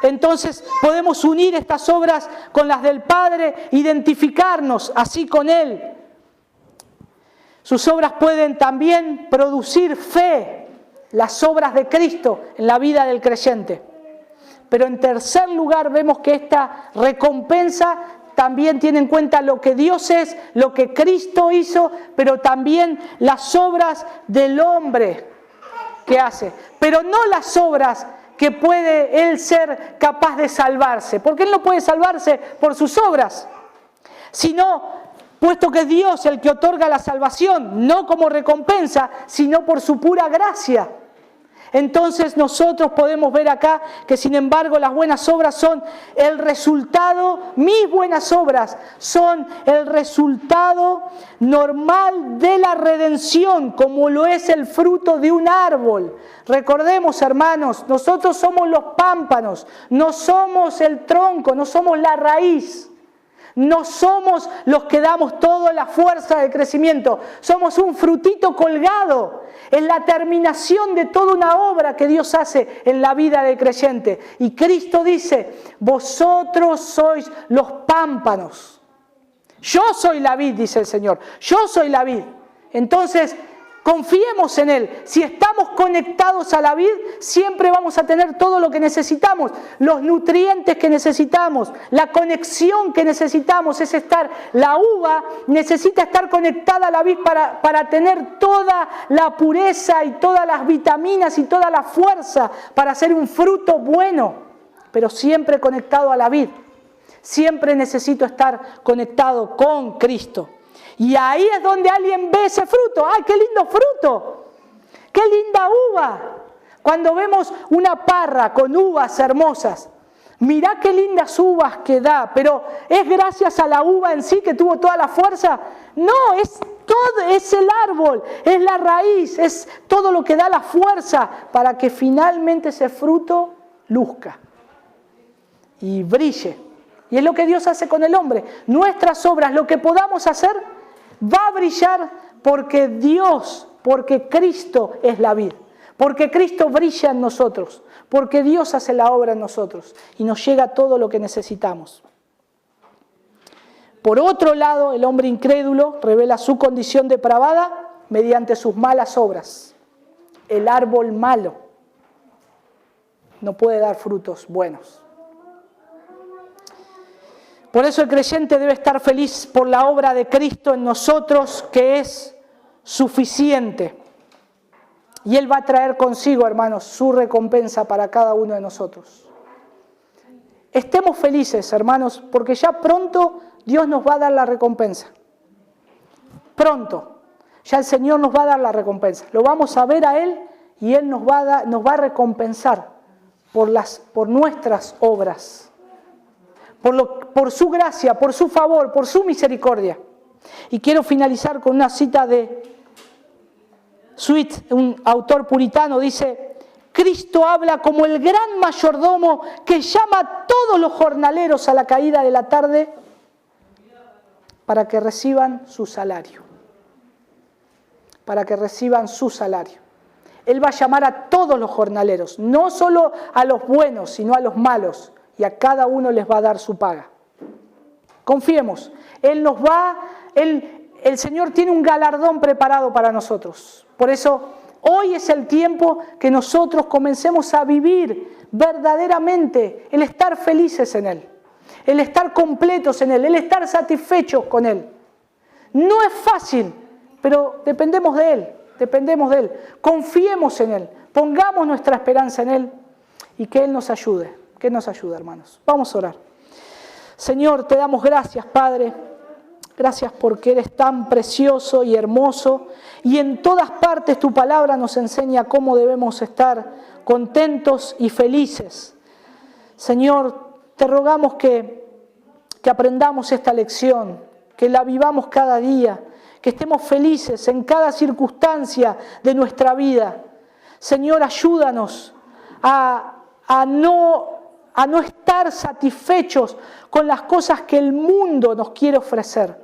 Entonces podemos unir estas obras con las del Padre, identificarnos así con Él. Sus obras pueden también producir fe, las obras de Cristo en la vida del creyente. Pero en tercer lugar vemos que esta recompensa también tiene en cuenta lo que Dios es, lo que Cristo hizo, pero también las obras del hombre que hace. Pero no las obras que puede Él ser capaz de salvarse, porque Él no puede salvarse por sus obras, sino puesto que es Dios el que otorga la salvación, no como recompensa, sino por su pura gracia. Entonces nosotros podemos ver acá que sin embargo las buenas obras son el resultado, mis buenas obras son el resultado normal de la redención, como lo es el fruto de un árbol. Recordemos, hermanos, nosotros somos los pámpanos, no somos el tronco, no somos la raíz. No somos los que damos toda la fuerza de crecimiento, somos un frutito colgado. Es la terminación de toda una obra que Dios hace en la vida del creyente. Y Cristo dice, vosotros sois los pámpanos. Yo soy la vid, dice el Señor, yo soy la vid. Entonces, Confiemos en Él. Si estamos conectados a la vid, siempre vamos a tener todo lo que necesitamos, los nutrientes que necesitamos, la conexión que necesitamos. La uva necesita estar conectada a la vid para tener toda la pureza y todas las vitaminas y toda la fuerza para hacer un fruto bueno, pero siempre conectado a la vid. Siempre necesito estar conectado con Cristo. Y ahí es donde alguien ve ese fruto. ¡Ay, qué lindo fruto! ¡Qué linda uva! Cuando vemos una parra con uvas hermosas, mirá qué lindas uvas que da, pero ¿es gracias a la uva en sí que tuvo toda la fuerza? No, es el árbol, es la raíz, es todo lo que da la fuerza para que finalmente ese fruto luzca y brille. Y es lo que Dios hace con el hombre. Nuestras obras, lo que podamos hacer, va a brillar porque Cristo es la vid, porque Cristo brilla en nosotros, porque Dios hace la obra en nosotros y nos llega todo lo que necesitamos. Por otro lado, el hombre incrédulo revela su condición depravada mediante sus malas obras. El árbol malo no puede dar frutos buenos. Por eso el creyente debe estar feliz por la obra de Cristo en nosotros, que es suficiente. Y Él va a traer consigo, hermanos, su recompensa para cada uno de nosotros. Estemos felices, hermanos, porque ya pronto Dios nos va a dar la recompensa. Pronto. Ya el Señor nos va a dar la recompensa. Lo vamos a ver a Él y Él nos va a recompensar por nuestras obras. Por su gracia, por su favor, por su misericordia. Y quiero finalizar con una cita de Sweet, un autor puritano, dice: Cristo habla como el gran mayordomo que llama a todos los jornaleros a la caída de la tarde para que reciban su salario. Para que reciban su salario. Él va a llamar a todos los jornaleros, no solo a los buenos, sino a los malos. Y a cada uno les va a dar su paga. Confiemos. El Señor tiene un galardón preparado para nosotros. Por eso, hoy es el tiempo que nosotros comencemos a vivir verdaderamente el estar felices en Él. El estar completos en Él. El estar satisfechos con Él. No es fácil, pero dependemos de Él. Dependemos de Él. Confiemos en Él. Pongamos nuestra esperanza en Él y que Él nos ayude. Que nos ayuda, hermanos. Vamos a orar. Señor, te damos gracias, Padre. Gracias porque eres tan precioso y hermoso. Y en todas partes tu palabra nos enseña cómo debemos estar contentos y felices. Señor, te rogamos que aprendamos esta lección, que la vivamos cada día, que estemos felices en cada circunstancia de nuestra vida. Señor, ayúdanos a no estar satisfechos con las cosas que el mundo nos quiere ofrecer.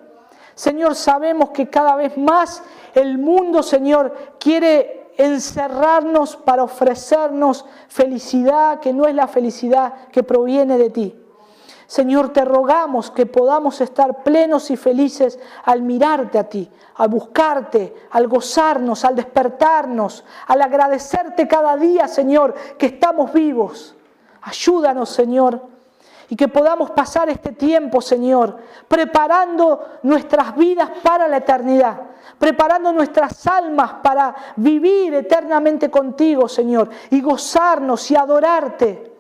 Señor, sabemos que cada vez más el mundo, Señor, quiere encerrarnos para ofrecernos felicidad que no es la felicidad que proviene de ti. Señor, te rogamos que podamos estar plenos y felices al mirarte a ti, al buscarte, al gozarnos, al despertarnos, al agradecerte cada día, Señor, que estamos vivos. Ayúdanos, Señor, y que podamos pasar este tiempo, Señor, preparando nuestras vidas para la eternidad, preparando nuestras almas para vivir eternamente contigo, Señor, y gozarnos y adorarte.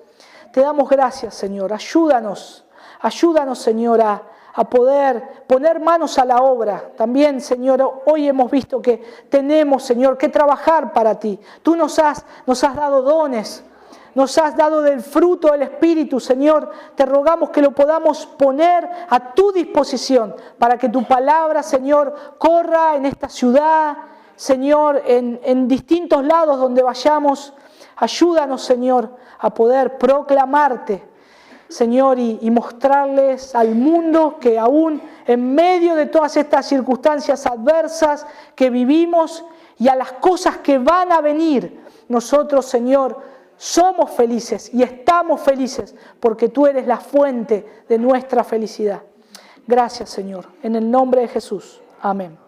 Te damos gracias, Señor. Ayúdanos, Señor, a poder poner manos a la obra. También, Señor, hoy hemos visto que tenemos, Señor, que trabajar para ti. Tú nos has dado dones. Nos has dado del fruto del Espíritu, Señor. Te rogamos que lo podamos poner a tu disposición para que tu palabra, Señor, corra en esta ciudad, Señor, en distintos lados donde vayamos. Ayúdanos, Señor, a poder proclamarte, Señor, y mostrarles al mundo que aún en medio de todas estas circunstancias adversas que vivimos y a las cosas que van a venir, nosotros, Señor, somos felices y estamos felices porque tú eres la fuente de nuestra felicidad. Gracias, Señor. En el nombre de Jesús. Amén.